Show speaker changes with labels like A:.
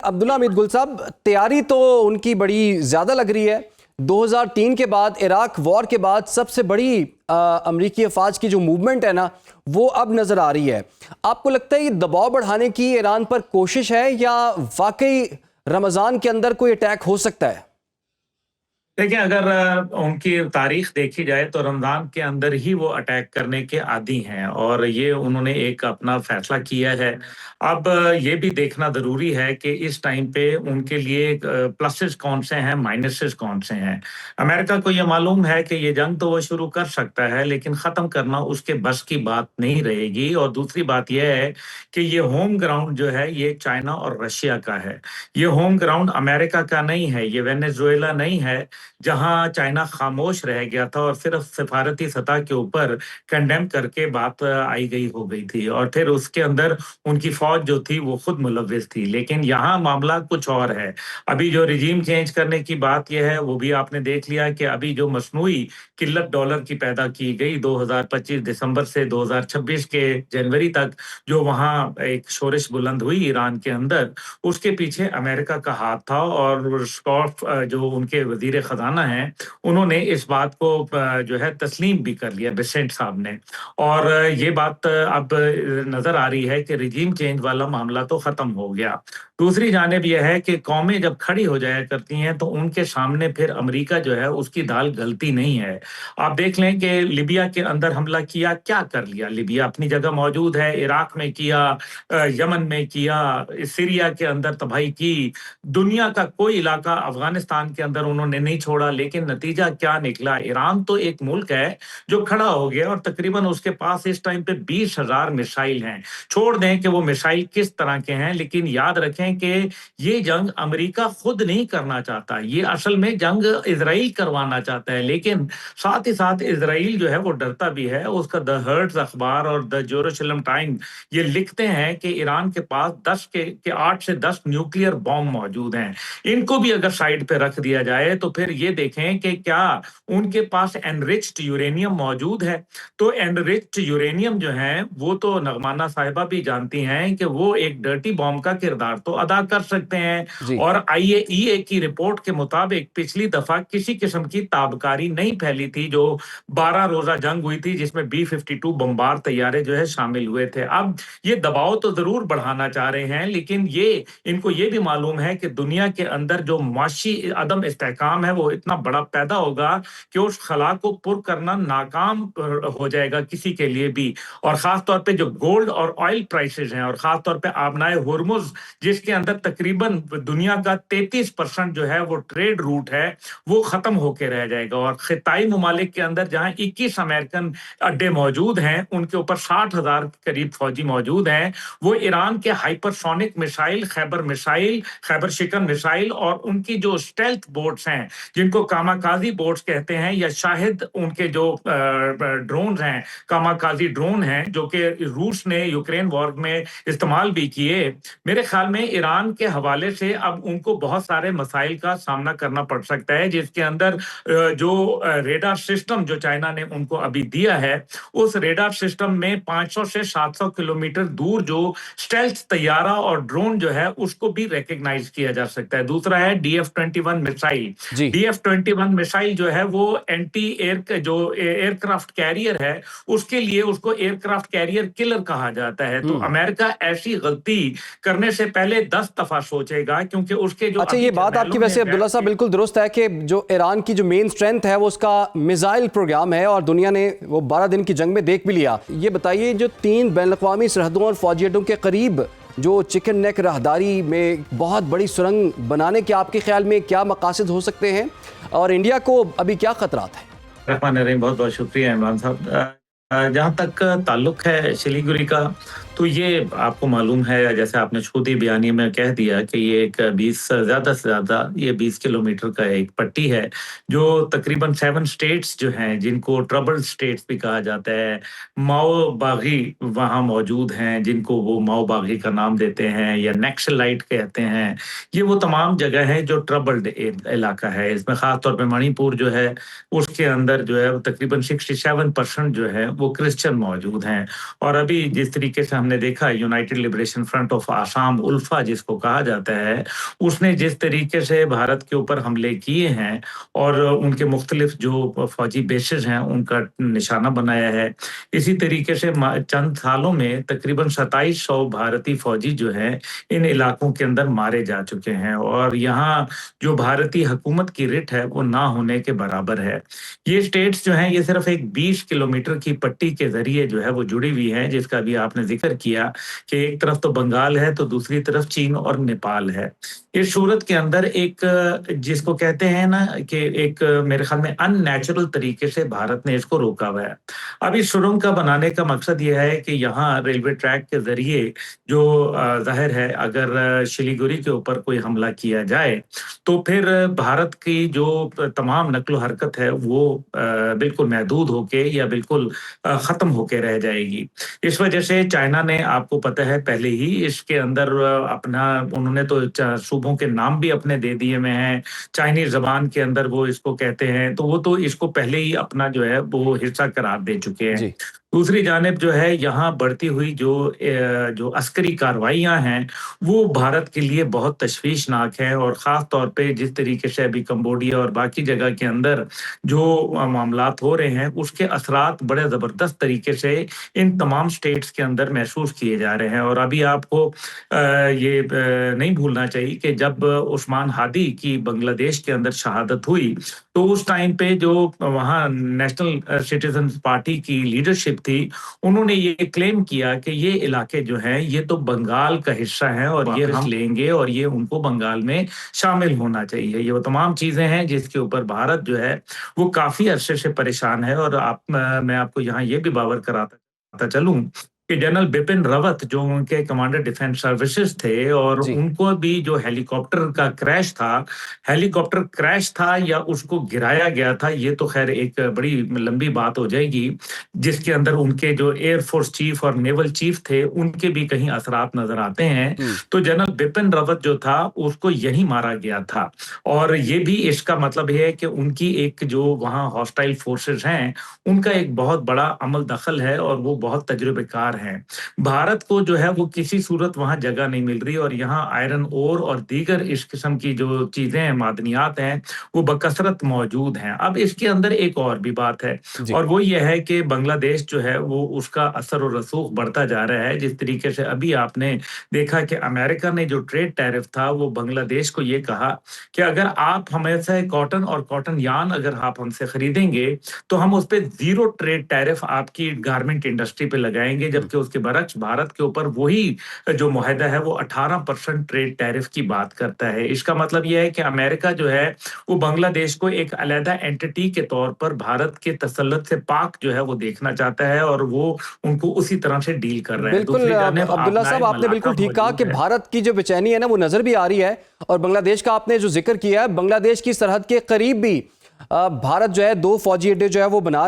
A: अब्दुल्ला हमीद गुल साहब, तैयारी तो उनकी बड़ी ज़्यादा लग रही है। 2003 के बाद, इराक वॉर के बाद सबसे बड़ी अमरीकी अफवाज की जो मूवमेंट है ना, वो अब नज़र आ रही है। आपको लगता है ये दबाव बढ़ाने की ईरान पर कोशिश है या वाकई रमज़ान के अंदर कोई अटैक हो सकता है?
B: देखिए, अगर उनकी तारीख देखी जाए तो रमज़ान के अंदर ही वो अटैक करने के आदी हैं और ये उन्होंने एक अपना फैसला किया है। अब ये भी देखना ज़रूरी है कि इस टाइम पे उनके लिए प्लसेस कौन से हैं, माइनसेस कौन से हैं। अमेरिका को ये मालूम है कि ये जंग तो वो शुरू कर सकता है, लेकिन ख़त्म करना उसके बस की बात नहीं रहेगी। और दूसरी बात ये है कि ये होम ग्राउंड जो है, ये चाइना और रशिया का है। ये होम ग्राउंड अमेरिका का नहीं है, ये वेनेज़ुएला नहीं है, जहां चाइना खामोश रह गया था और सिर्फ सिफारती सतह के ऊपर कंडेम करके बात आई गई हो गई थी और फिर उसके अंदर उनकी फौज जो थी वो खुद मुलव्विस थी। लेकिन यहाँ मामला कुछ और है। अभी जो रिजीम चेंज करने की बात यह है, वो भी आपने देख लिया कि अभी जो मसनूई किल्लत डॉलर की पैदा की गई 2025 दिसंबर से 2026 के जनवरी तक, जो वहाँ एक शोरिश बुलंद हुई ईरान के अंदर, उसके पीछे अमेरिका का हाथ था। और स्कॉट जो उनके वजीर खजाना हैं, उन्होंने इस बात को जो है तस्लीम भी कर लिया, बेसेंट साहब ने। और ये बात अब नजर आ रही है कि रिजीम चेंज वाला मामला तो खत्म हो गया। दूसरी जानिब यह है कि कौमें जब खड़ी हो जाया करती हैं तो उनके सामने फिर अमेरिका जो है उसकी दाल गलती नहीं है। आप देख लें कि लिबिया के अंदर हमला किया, क्या कर लिया। लिबिया अपनी जगह मौजूद है, इराक में किया, यमन में किया, सीरिया के अंदर तबाही की, दुनिया का कोई इलाका अफगानिस्तान के अंदर उन्होंने नहीं छोड़ा। लेकिन नतीजा क्या निकला? ईरान तो एक मुल्क है जो खड़ा हो गया और तकरीबन उसके पास इस टाइम पे 20,000 मिसाइल हैं। छोड़ दें कि वो मिसाइल किस तरह के हैं, लेकिन याद रखें कि ये जंग अमेरिका खुद नहीं करना चाहता, ये असल में जंग इजराइल करवाना चाहता है। लेकिन साथ ही साथ इजराइल जो है वो डरता भी है। उसका द हर्ट्ज अखबार और द जेरूशलम टाइम ये लिखते हैं कि ईरान के पास 8 से 10 न्यूक्लियर बॉम्ब मौजूद हैं। इनको भी अगर साइड पे रख दिया जाए तो फिर ये देखें कि क्या उनके पास एनरिच्ड यूरेनियम मौजूद है। तो एनरिच्ड यूरेनियम जो है वो तो नगमाना साहिबा भी जानती हैं कि वो एक डर्टी बॉम्ब का किरदार तो अदा कर सकते हैं।
A: जी।
B: और आईएईए की रिपोर्ट के मुताबिक पिछली दफा किसी किस्म की ताबकारी नहीं फैली थी जो 12 रोजा जंग हुई थी, जिसमें बी-52 बम्बार तैयारे जो है शामिल हुए थे। अब ये दबाव तो जरूर बढ़ाना चाह रहे हैं, लेकिन इनको ये भी मालूम है कि दुनिया के अंदर जो माशी अदम इस्तेहकाम है वो इतना बड़ा पैदा होगा कि उस खला को पुर करना नाकाम हो जाएगा किसी के लिए भी। और खास तौर पे जो गोल्ड और ऑयल प्राइसेस हैं, और खास तौर पे आबनाए हुर्मुज, जिसके अंदर तकरीबन दुनिया का 33% जो है वो ट्रेड रूट है, वो खत्म होके रह जाएगा। और खिताई ममालिक के अंदर जहां 21 अमेरिकन अड्डे मौजूद हैं, उनके ऊपर 60,000 के करीब फौजी मौजूद हैं। वो ईरान के हाइपरसोनिक मिसाइल, खैबर शिकन मिसाइल और उनकी जो स्टेल्थ बोट्स हैं, जिनको कामाकाजी बोट्स कहते हैं, या शाहिद उनके जो ड्रोन हैं, कामाकाजी ड्रोन हैं, जो कि रूस ने यूक्रेन वॉर में इस्तेमाल भी किए। मेरे ख्याल में ईरान के हवाले से अब उनको बहुत सारे मसाइल का सामना करना पड़ सकता है, जिसके अंदर जो रेडार सिस्टम जो चाइना ने उनको अभी दिया है, उस रेडार सिस्टम में 500 से 700 किलोमीटर दूर जो स्टेल्थ तैयारा और ड्रोन जो है उसको भी रिकॉग्नाइज किया जा सकता है। दूसरा है डीएफ-21 मिसाइल।
A: जी।
B: डीएफ-21 मिसाइल जो है वो एंटी एयरक्राफ्ट कैरियर है, उसके लिए उसको एयरक्राफ्ट कैरियर किलर कहा जाता है। तो अमेरिका ऐसी गलती करने से पहले 10 दफा सोचेगा, क्योंकि उसके जो
A: अच्छा, ये बात आपकी वैसे अब्दुल्ला साहब बिल्कुल दुरुस्त है कि जो ईरान की जो मेन स्ट्रेंथ है वो उसका मिसाइल प्रोग्राम है और दुनिया ने वो 12 दिन की जंग में देख भी लिया। ये बताइए, जो 3 बैनुल-अक़वामी सरहदों और फौजी अड्डों के करीब जो चिकन नेक राहदारी में बहुत बड़ी सुरंग बनाने के आपके ख्याल में क्या मकासद हो सकते हैं और इंडिया को अभी क्या खतरात हैं?
B: रहमान रहीम, बहुत बहुत शुक्रिया इमरान साहब। जहाँ तक ताल्लुक है सिलीगुड़ी का, तो ये आपको मालूम है, जैसे आपने खुद ही बयानी में कह दिया कि ये एक 20 ज़्यादा से ज़्यादा ये 20 किलोमीटर का एक पट्टी है, जो तकरीबन 7 स्टेट्स जो हैं, जिनको ट्रबल्ड स्टेट्स भी कहा जाता है, माओ बागी वहाँ मौजूद हैं, जिनको वो माओ बागी का नाम देते हैं या नक्सलाइट कहते हैं। ये वो तमाम जगह है जो ट्रबल्ड इलाका है। इसमें खास तौर पे मणिपुर जो है, उसके अंदर जो है तकरीबन 67% जो है वो क्रिश्चियन मौजूद हैं। और अभी जिस तरीके से हमने हमने देखा United Liberation Front of Assam ULFA जिसको कहा जाता है, उसने जिस तरीके से भारत के ऊपर हमले किए हैं और उनके मुख्तलिफ जो फौजी बेसेस हैं उनका निशाना बनाया है। इसी तरीके से चंद सालों में तकरीबन 2700 भारतीय फौजी जो हैं इन इलाकों के अंदर मारे जा चुके हैं और यहाँ जो भारतीय हुकूमत की रिट है वो ना होने के बराबर है। ये स्टेट्स जो हैं ये सिर्फ एक 20 किलोमीटर की पट्टी के ज़रिए जो है वो जुड़ी हुई हैं, जिसका भी आपने ज़िक्र किया कि एक तरफ तो बंगाल है तो दूसरी तरफ चीन और नेपाल है। इस सूरत के अंदर एक जिसको कहते हैं ना कि एक मेरे ख्याल में अननेचुरल तरीके से भारत ने इसको रोका हुआ है। अब इस सुरंग का बनाने का मकसद ये है कि यहाँ रेलवे ट्रैक के ज़रिए जो ज़ाहिर है अगर शिलीगुड़ी के ऊपर कोई हमला किया जाए तो फिर भारत की जो तमाम नक़्ल हरकत है वो बिल्कुल महदूद होके या बिल्कुल ख़त्म होके रह जाएगी। इस वजह से चाइना ने आपको पता है पहले ही इसके अंदर अपना उन्होंने तो सूबों के नाम भी अपने दे दिए हुए हैं, चाइनीज़ ज़बान के अंदर वो इसको कहते हैं, तो वो तो इसको पहले ही अपना जो है वो हिस्सा करार दे चुके हैं।
A: जी।
B: दूसरी जानिब जो है यहाँ बढ़ती हुई जो अस्करी कार्रवाइयाँ हैं, वो भारत के लिए बहुत तशवीशनाक हैं और ख़ास तौर पे जिस तरीके से अभी कंबोडिया और बाकी जगह के अंदर जो मामलात हो रहे हैं, उसके असरात बड़े ज़बरदस्त तरीके से इन तमाम स्टेट्स के अंदर महसूस किए जा रहे हैं। और अभी आपको ये नहीं भूलना चाहिए कि जब उस्मान हादी की बांग्लादेश के अंदर शहादत हुई, तो उस टाइम पे जो वहाँ नेशनल सिटीजन्स पार्टी की लीडरशिप थी, उन्होंने ये क्लेम किया कि ये इलाके जो हैं ये तो बंगाल का हिस्सा हैं और ये हम लेंगे और ये उनको बंगाल में शामिल होना चाहिए। ये वो तमाम चीज़ें हैं जिसके ऊपर भारत जो है वो काफ़ी अरसे से परेशान है और मैं आपको यहाँ ये भी बावर कराता चलूँ कि जनरल बिपिन रावत जो उनके कमांडर डिफेंस सर्विसेज थे और
A: जी।
B: उनको भी जो हेलीकॉप्टर क्रैश था या उसको गिराया गया था, ये तो खैर एक बड़ी लंबी बात हो जाएगी, जिसके अंदर उनके जो एयर फोर्स चीफ और नेवल चीफ थे, उनके भी कहीं असरात नज़र आते हैं। तो जनरल बिपिन रावत जो था, उसको यहीं मारा गया था और ये भी इसका मतलब ये है कि उनकी एक जो वहाँ हॉस्टाइल फोर्सेस हैं, उनका एक बहुत बड़ा अमल दखल है और वो बहुत तजुर्बेकार हैं। भारत को जो है वो किसी सूरत वहाँ जगह नहीं मिल रही और यहाँ आयरन ओर और दीगर इस किस्म की जो चीज़ें हैं, मादनियात हैं, वो बकसरत मौजूद हैं। अब इसके अंदर एक और भी बात है
A: जी।
B: और वो ये है कि बांग्लादेश जो है वो उसका असर और रसूख बढ़ता जा रहा है। जिस तरीके से अभी आपने देखा कि अमेरिका ने जो ट्रेड टैरिफ था, वो बांग्लादेश को ये कहा कि अगर आप हमें से कॉटन और कॉटन यार्न अगर आप हमसे खरीदेंगे, तो हम उस पे ज़ीरो ट्रेड टैरिफ आपकी गारमेंट इंडस्ट्री पे लगाएँगे, जबकि उसके बरक्स भारत के ऊपर वही जो मुआहदा है वो 18% ट्रेड टैरिफ की बात करता है। इसका मतलब ये है कि अमेरिका जो है वो बांग्लादेश को एक अलहदा एंटिटी के तौर पर भारत के तसल्लुत से पाक जो है वो देखना चाहता है और वो उनको उसी तरह से डील कर रहा है।
A: बिल्कुल
B: दूसरी जानिब
A: अब्दुल्ला साहब, आपने बिल्कुल ठीक कहा कि भारत की जो बेचैनी है ना वो नजर भी आ रही है और बांग्लादेश का आपने जो जिक्र किया है, बांग्लादेश की सरहद के करीब भी भारत जो है 2 फौजी अड्डे जो है वो बना